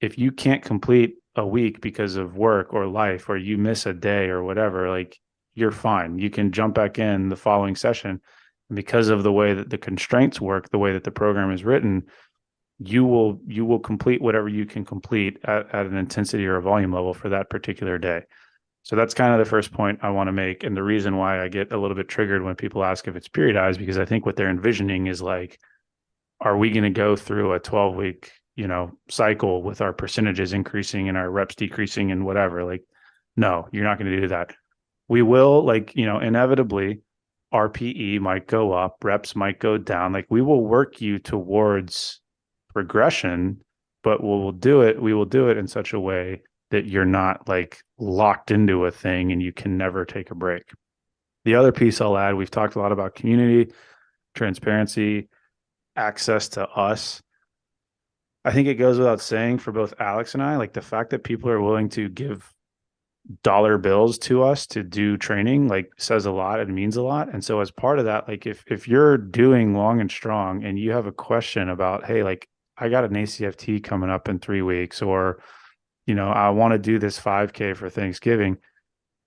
If you can't complete a week because of work or life, or you miss a day or whatever, like you're fine. You can jump back in the following session. And because of the way that the constraints work, the way that the program is written, you will complete whatever you can complete at an intensity or a volume level for that particular day. So that's kind of the first point I want to make. And the reason why I get a little bit triggered when people ask if it's periodized, because I think what they're envisioning is like, are we going to go through a 12-week, cycle with our percentages increasing and our reps decreasing and whatever? Like, no, you're not going to do that. We will, like, inevitably RPE might go up, reps might go down. Like we will work you towards progression, but we will do it in such a way that you're not like locked into a thing and you can never take a break. The other piece I'll add, we've talked a lot about community, transparency, access to us. I think it goes without saying for both Alex and I, like the fact that people are willing to give dollar bills to us to do training, like says a lot and means a lot. And so as part of that, like if you're doing long and strong and you have a question about, hey, like I got an ACFT coming up in 3 weeks, or, I want to do this 5K for Thanksgiving.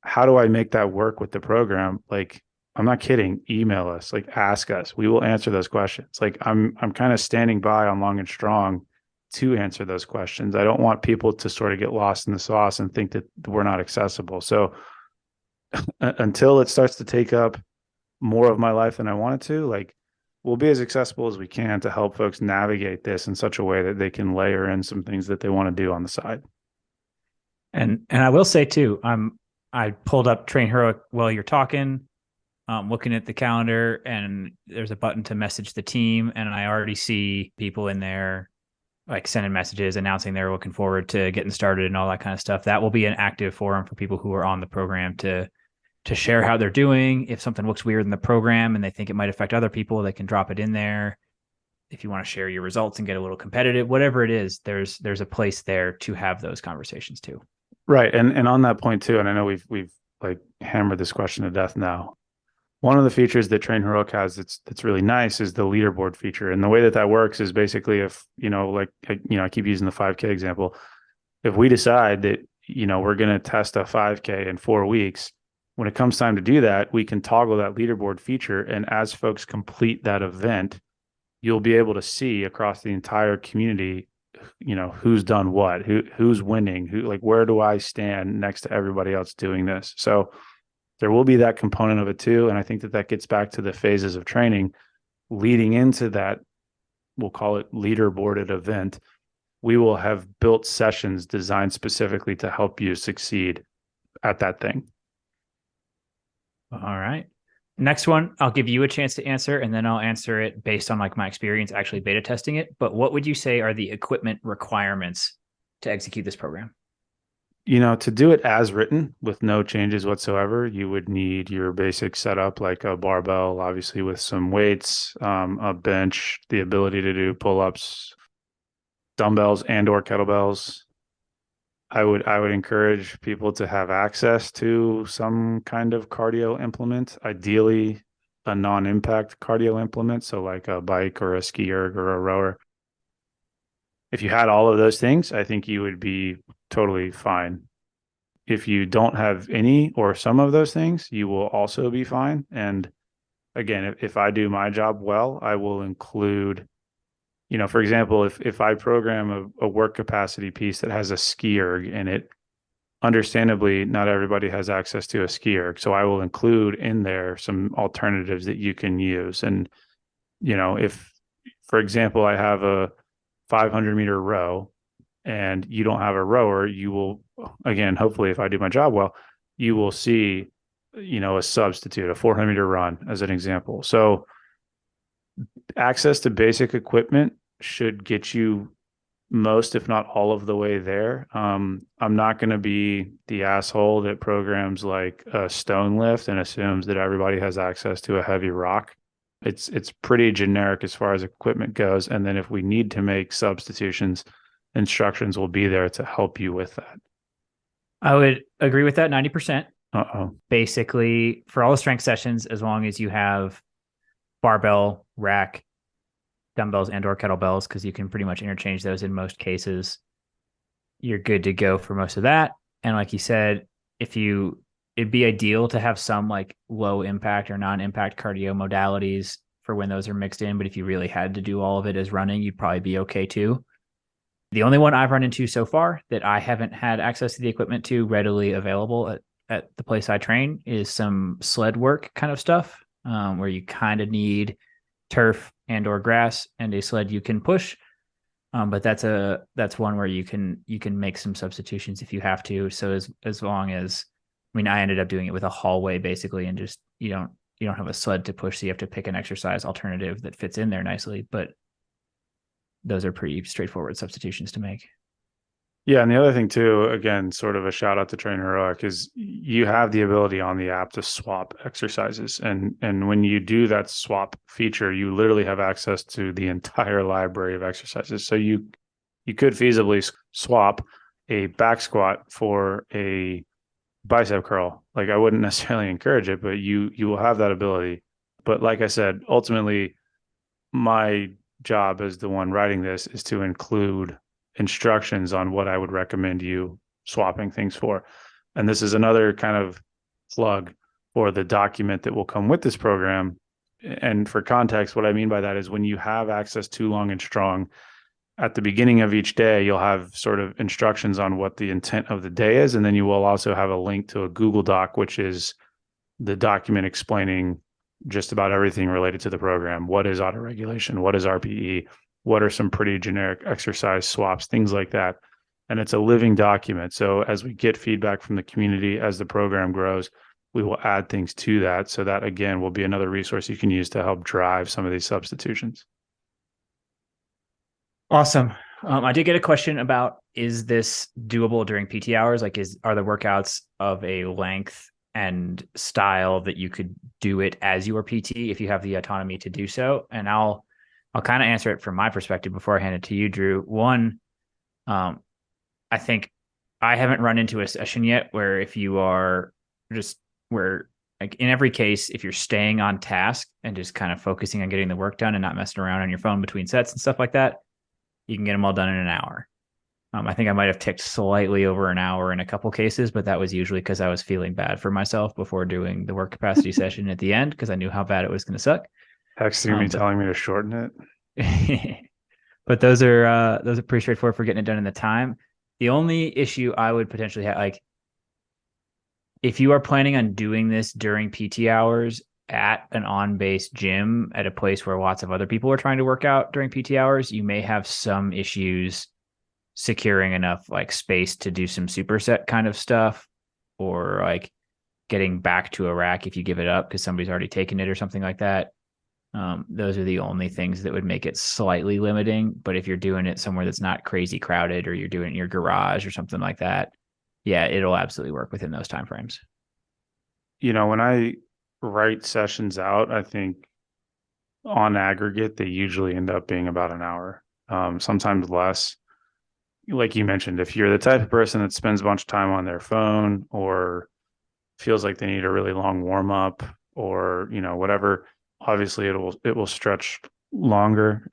How do I make that work with the program? Like, I'm not kidding. Email us, like ask us. We will answer those questions. Like I'm kind of standing by on long and strong to answer those questions. I don't want people to sort of get lost in the sauce and think that we're not accessible. So until it starts to take up more of my life than I want it to, like we'll be as accessible as we can to help folks navigate this in such a way that they can layer in some things that they want to do on the side. And I will say too, I pulled up Train Heroic while you're talking, looking at the calendar, and there's a button to message the team, and I already see people in there like sending messages announcing they're looking forward to getting started and all that kind of stuff. That will be an active forum for people who are on the program to share how they're doing. If something looks weird in the program and they think it might affect other people, they can drop it in there. If you want to share your results and get a little competitive, whatever it is, there's a place there to have those conversations too. Right. And on that point too, and I know we've like hammered this question to death now. One of the features that Train Heroic has that's really nice is the leaderboard feature. And the way that works is basically if, like, I keep using the 5K example. If we decide that, we're going to test a 5K in 4 weeks, when it comes time to do that, we can toggle that leaderboard feature. And as folks complete that event, you'll be able to see across the entire community, who's done what, who's winning, like, where do I stand next to everybody else doing this? So there will be that component of it too. And I think that gets back to the phases of training leading into that, we'll call it leaderboarded event. We will have built sessions designed specifically to help you succeed at that thing. All right. Next one, I'll give you a chance to answer, and then I'll answer it based on like my experience actually beta testing it. But what would you say are the equipment requirements to execute this program? To do it as written with no changes whatsoever, you would need your basic setup, like a barbell, obviously with some weights, a bench, the ability to do pull-ups, dumbbells and or kettlebells. I would encourage people to have access to some kind of cardio implement, ideally a non-impact cardio implement, so like a bike or a ski erg or a rower. If you had all of those things, I think you would be totally fine. If you don't have any or some of those things, you will also be fine. And again, if I do my job well, I will include, for example, if I program a work capacity piece that has a ski erg in it, understandably, not everybody has access to a ski erg. So I will include in there some alternatives that you can use. And, if, for example, I have a 500-meter row and you don't have a rower, you will, again, hopefully, if I do my job well, you will see, a substitute, a 400-meter run as an example. So access to basic equipment should get you most, if not all of the way there. I'm not going to be the asshole that programs like a stone lift and assumes that everybody has access to a heavy rock. It's pretty generic as far as equipment goes. And then if we need to make substitutions, instructions will be there to help you with that. I would agree with that 90%. Uh-oh. Basically, for all the strength sessions, as long as you have barbell, rack, dumbbells, and or kettlebells, because you can pretty much interchange those in most cases, you're good to go for most of that. And like you said, it'd be ideal to have some like low impact or non-impact cardio modalities for when those are mixed in. But if you really had to do all of it as running, you'd probably be okay too. The only one I've run into so far that I haven't had access to the equipment to readily available at the place I train is some sled work kind of stuff, where you kind of need turf and or grass and a sled you can push. But that's one where you can make some substitutions if you have to. So as long as, I ended up doing it with a hallway basically, and just you don't have a sled to push, so you have to pick an exercise alternative that fits in there nicely. But those are pretty straightforward substitutions to make. Yeah, and the other thing too, again, sort of a shout out to Train Heroic, is you have the ability on the app to swap exercises. And when you do that swap feature, you literally have access to the entire library of exercises. So you could feasibly swap a back squat for a bicep curl. Like I wouldn't necessarily encourage it, but you will have that ability. But like I said, ultimately my job as the one writing this is to include instructions on what I would recommend you swapping things for. And this is another kind of plug for the document that will come with this program. And for context, what I mean by that is when you have access to Long and Strong, at the beginning of each day, you'll have sort of instructions on what the intent of the day is. And then you will also have a link to a Google Doc, which is the document explaining just about everything related to the program. What is autoregulation? What is RPE? What are some pretty generic exercise swaps, things like that. And it's a living document. So as we get feedback from the community, as the program grows, we will add things to that. So that, again, will be another resource you can use to help drive some of these substitutions. Awesome. I did get a question about, is this doable during PT hours? Like, are the workouts of a length and style that you could do it as your PT if you have the autonomy to do so? And I'll kind of answer it from my perspective before I hand it to you, Drew. One, I think I haven't run into a session yet where if you are just where, like, in every case, if you're staying on task and just kind of focusing on getting the work done and not messing around on your phone between sets and stuff like that, you can get them all done in an hour. I think I might have ticked slightly over an hour in a couple cases, but that was usually because I was feeling bad for myself before doing the work capacity session at the end because I knew how bad it was going to suck. Texting me telling me to shorten it. But those are pretty straightforward for getting it done in the time. The only issue I would potentially have, like, if you are planning on doing this during PT hours at an on-base gym at a place where lots of other people are trying to work out during PT hours, you may have some issues securing enough like space to do some superset kind of stuff, or like getting back to a rack if you give it up because somebody's already taken it or something like that. Those are the only things that would make it slightly limiting. But if you're doing it somewhere that's not crazy crowded, or you're doing it in your garage or something like that, yeah, it'll absolutely work within those timeframes. When I write sessions out, I think on aggregate, they usually end up being about an hour, sometimes less. Like you mentioned, if you're the type of person that spends a bunch of time on their phone or feels like they need a really long warm up or, whatever, obviously it will stretch longer.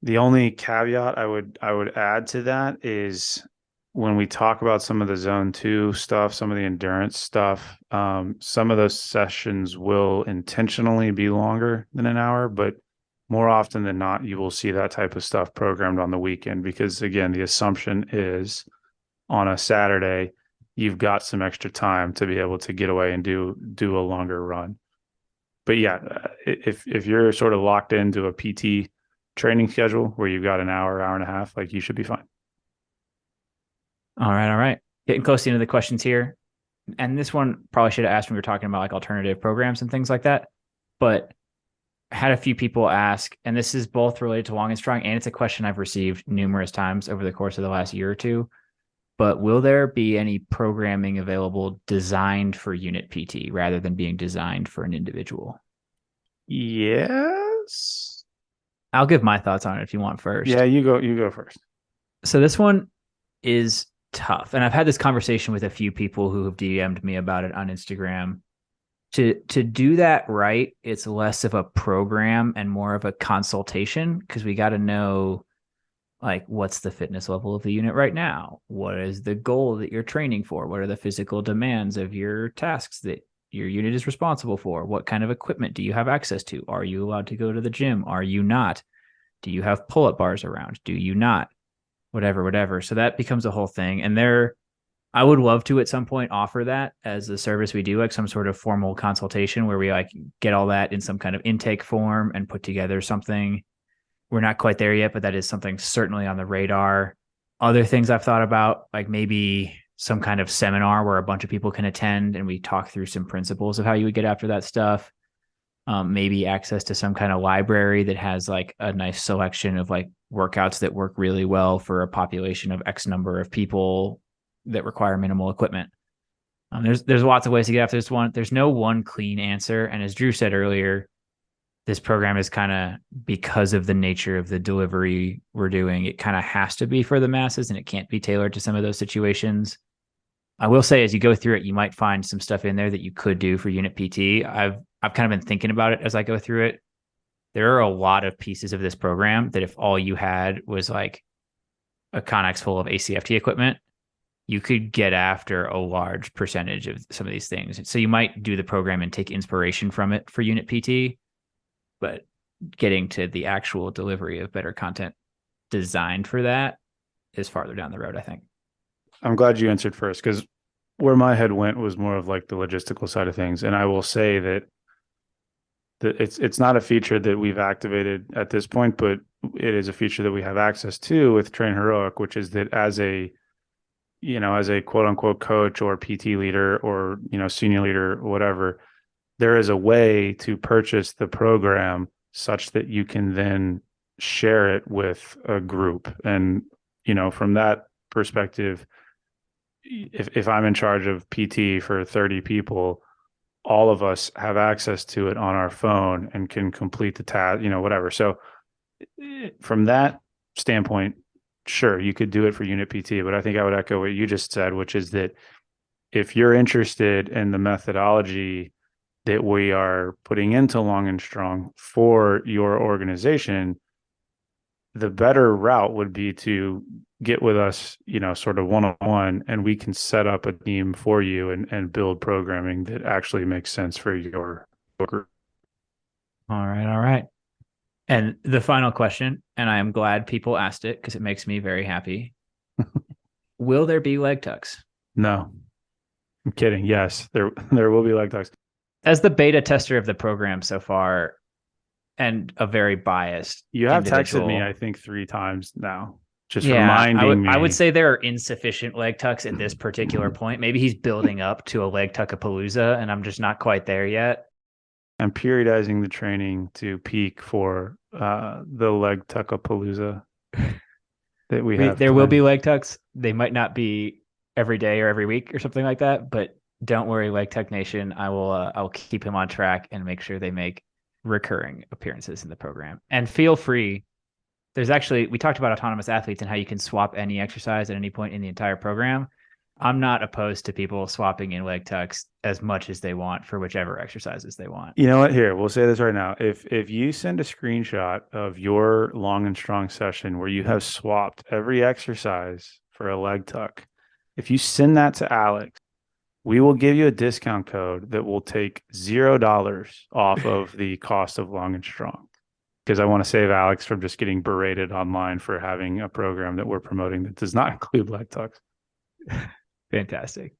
The only caveat I would add to that is when we talk about some of the zone 2 stuff, some of the endurance stuff, some of those sessions will intentionally be longer than an hour, but more often than not, you will see that type of stuff programmed on the weekend because, again, the assumption is on a Saturday, you've got some extra time to be able to get away and do a longer run. But yeah, if you're sort of locked into a PT training schedule where you've got an hour and a half, like, you should be fine. All right. Getting close to the end of the questions here. And this one probably should have asked when we were talking about like alternative programs and things like that. But I had a few people ask, and this is both related to Long and Strong, and it's a question I've received numerous times over the course of the last year or two. But will there be any programming available designed for unit PT rather than being designed for an individual? Yes. I'll give my thoughts on it if you want first. Yeah, you go first. So this one is tough. And I've had this conversation with a few people who have DM'd me about it on Instagram. To do that right, it's less of a program and more of a consultation because we got to know, like, what's the fitness level of the unit right now? What is the goal that you're training for? What are the physical demands of your tasks that your unit is responsible for? What kind of equipment do you have access to? Are you allowed to go to the gym? Are you not? Do you have pull-up bars around? Do you not? Whatever. So that becomes a whole thing. And I would love to at some point offer that as a service we do, like some sort of formal consultation where we like get all that in some kind of intake form and put together something. We're not quite there yet, but that is something certainly on the radar. Other things I've thought about, like maybe some kind of seminar where a bunch of people can attend and we talk through some principles of how you would get after that stuff. Maybe access to some kind of library that has like a nice selection of like workouts that work really well for a population of X number of people that require minimal equipment. There's lots of ways to get after this one. There's no one clean answer. And as Drew said earlier, this program is kind of, because of the nature of the delivery we're doing, it kind of has to be for the masses and it can't be tailored to some of those situations. I will say, as you go through it, you might find some stuff in there that you could do for unit PT. I've kind of been thinking about it as I go through it. There are a lot of pieces of this program that if all you had was like a Connex full of ACFT equipment, you could get after a large percentage of some of these things. So you might do the program and take inspiration from it for unit PT, but getting to the actual delivery of better content designed for that is farther down the road, I think. I'm glad you answered first, because where my head went was more of like the logistical side of things. And I will say that it's not a feature that we've activated at this point, but it is a feature that we have access to with Train Heroic, which is that as a quote unquote coach or PT leader or, senior leader, or whatever, there is a way to purchase the program such that you can then share it with a group. And, from that perspective, if I'm in charge of PT for 30 people, all of us have access to it on our phone and can complete the task, whatever. So from that standpoint, sure, you could do it for unit PT, but I think I would echo what you just said, which is that if you're interested in the methodology that we are putting into Long and Strong for your organization, the better route would be to get with us, sort of one-on-one, and we can set up a team for you and build programming that actually makes sense for your group. All right. All right. And the final question, and I am glad people asked it because it makes me very happy. Will there be leg tucks? No, I'm kidding. Yes, there will be leg tucks. As the beta tester of the program so far, and a very biased You have individual, texted me, I think, 3 times now, just yeah, reminding me. I would say there are insufficient leg tucks at this particular point. Maybe he's building up to a leg tuck-a-palooza, and I'm just not quite there yet. I'm periodizing the training to peak for the leg tuck-a-palooza that we have. There will be leg tucks. They might not be every day or every week or something like that, but don't worry, Leg Tuck Nation. I'll keep him on track and make sure they make recurring appearances in the program. And feel free. We talked about autonomous athletes and how you can swap any exercise at any point in the entire program. I'm not opposed to people swapping in leg tucks as much as they want for whichever exercises they want. You know what? Here, we'll say this right now. If you send a screenshot of your Long and Strong session where you have swapped every exercise for a leg tuck, if you send that to Alex, we will give you a discount code that will take $0 off of the cost of Long and Strong. Because I want to save Alex from just getting berated online for having a program that we're promoting that does not include leg tucks. Fantastic.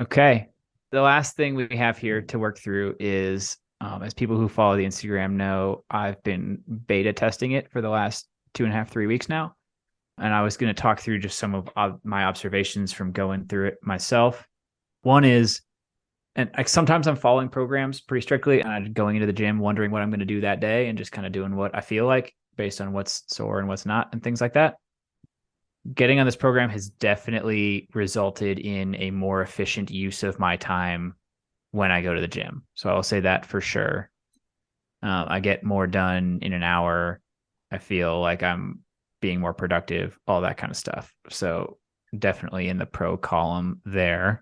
Okay. The last thing we have here to work through is, as people who follow the Instagram know, I've been beta testing it for the last 2.5, 3 weeks now. And I was going to talk through just some of my observations from going through it myself. One is, and sometimes I'm following programs pretty strictly and I'm going into the gym wondering what I'm going to do that day and just kind of doing what I feel like based on what's sore and what's not and things like that. Getting on this program has definitely resulted in a more efficient use of my time when I go to the gym. So I'll say that for sure. I get more done in an hour. I feel like I'm being more productive, all that kind of stuff. So definitely in the pro column there.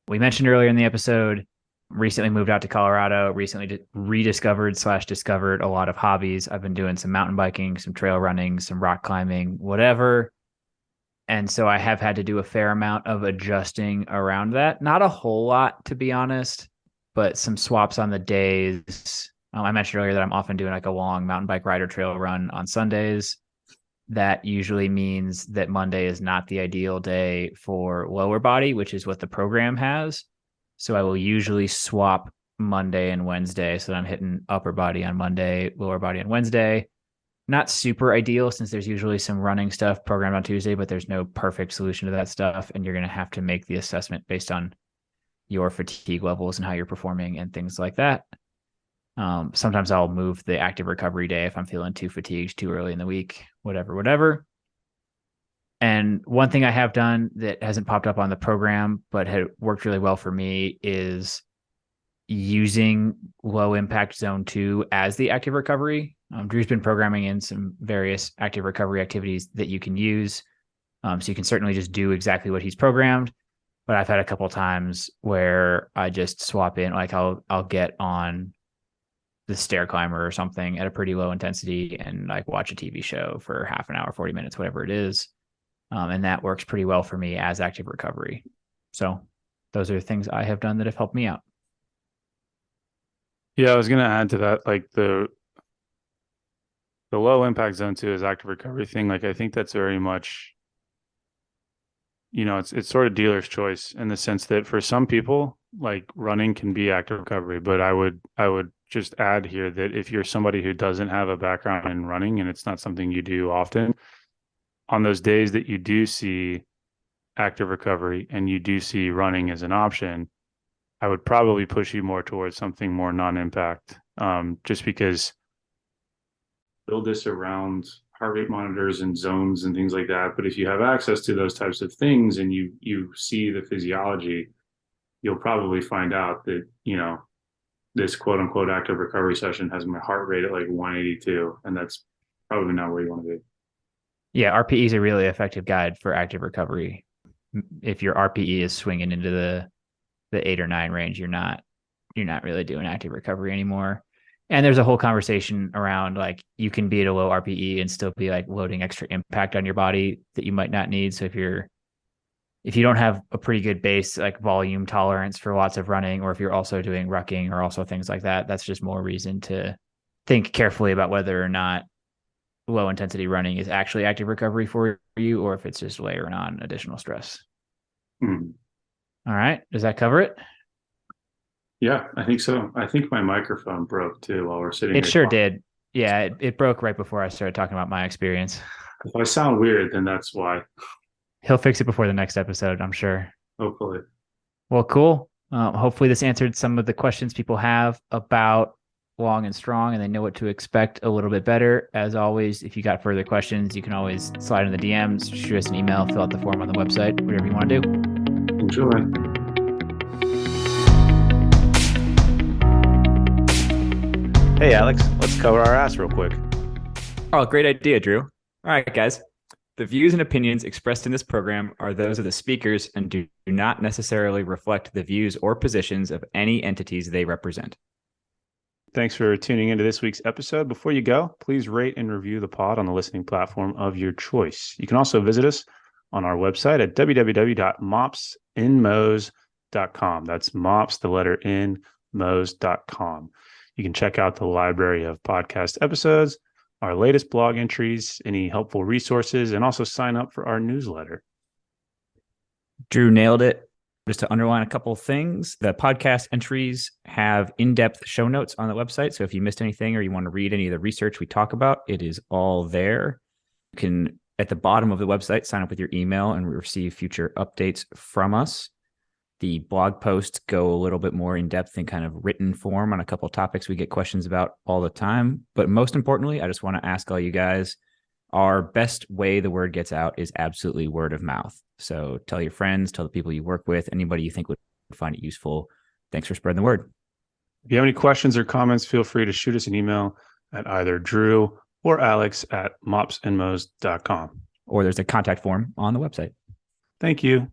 We mentioned earlier in the episode, recently moved out to Colorado, recently rediscovered/discovered a lot of hobbies. I've been doing some mountain biking, some trail running, some rock climbing, whatever. And so I have had to do a fair amount of adjusting around that. Not a whole lot, to be honest, but some swaps on the days. I mentioned earlier that I'm often doing like a long mountain bike ride or trail run on Sundays. That usually means that Monday is not the ideal day for lower body, which is what the program has. So I will usually swap Monday and Wednesday. So I'm hitting upper body on Monday, lower body on Wednesday. Not super ideal since there's usually some running stuff programmed on Tuesday, but there's no perfect solution to that stuff. And you're going to have to make the assessment based on your fatigue levels and how you're performing and things like that. Sometimes I'll move the active recovery day if I'm feeling too fatigued too early in the week, whatever. And one thing I have done that hasn't popped up on the program, but had worked really well for me is using low impact zone 2 as the active recovery. Drew's been programming in some various active recovery activities that you can use. So you can certainly just do exactly what he's programmed, but I've had a couple times where I just swap in, like I'll get on the stair climber or something at a pretty low intensity and like watch a TV show for half an hour, 40 minutes, whatever it is. And that works pretty well for me as active recovery. So those are things I have done that have helped me out. Yeah, I was going to add to that, like the low impact zone too is active recovery thing. Like I think that's very much, it's sort of dealer's choice in the sense that for some people, like running can be active recovery, but I would just add here that if you're somebody who doesn't have a background in running and it's not something you do often, on those days that you do see active recovery and you do see running as an option, I would probably push you more towards something more non-impact, just because build this around heart rate monitors and zones and things like that. But if you have access to those types of things and you see the physiology, you'll probably find out that, this quote unquote active recovery session has my heart rate at like 182. And that's probably not where you want to be. Yeah, RPE is a really effective guide for active recovery. If your RPE is swinging into the 8 or 9 range, you're not really doing active recovery anymore. And there's a whole conversation around like you can be at a low RPE and still be like loading extra impact on your body that you might not need. So if you don't have a pretty good base like volume tolerance for lots of running, or if you're also doing rucking or also things like that, that's just more reason to think carefully about whether or not low intensity running is actually active recovery for you, or if it's just layering on additional stress. Hmm. All right. Does that cover it? Yeah, I think so. I think my microphone broke too while we're sitting It here sure talking. did. Yeah, it broke right before I started talking about my experience. If I sound weird, then that's why, He'll fix it before the next episode, I'm sure. hopefully. Well, cool. Hopefully, this answered some of the questions people have about long and strong, and they know what to expect a little bit better. As always, if you got further questions, you can always slide in the DMs, shoot us an email, fill out the form on the website, whatever you want to do. Enjoy. Hey, Alex, let's cover our ass real quick. Oh, great idea, Drew. All right, guys. The views and opinions expressed in this program are those of the speakers and do not necessarily reflect the views or positions of any entities they represent. Thanks for tuning into this week's episode. Before you go, please rate and review the pod on the listening platform of your choice. You can also visit us on our website at www.mopsinmos.com. That's mops, the letter N, mos.com. You can check out the library of podcast episodes, our latest blog entries, any helpful resources, and also sign up for our newsletter. Drew nailed it. Just to underline a couple of things, the podcast entries have in-depth show notes on the website. So if you missed anything or you want to read any of the research we talk about, it is all there. You can, at the bottom of the website, sign up with your email and receive future updates from us. The blog posts go a little bit more in depth in kind of written form on a couple of topics we get questions about all the time. But most importantly, I just want to ask all you guys, our best way the word gets out is absolutely word of mouth. So tell your friends, tell the people you work with, anybody you think would find it useful. Thanks for spreading the word. If you have any questions or comments, feel free to shoot us an email at either Drew or Alex at mopsinmos.com. Or there's a contact form on the website. Thank you.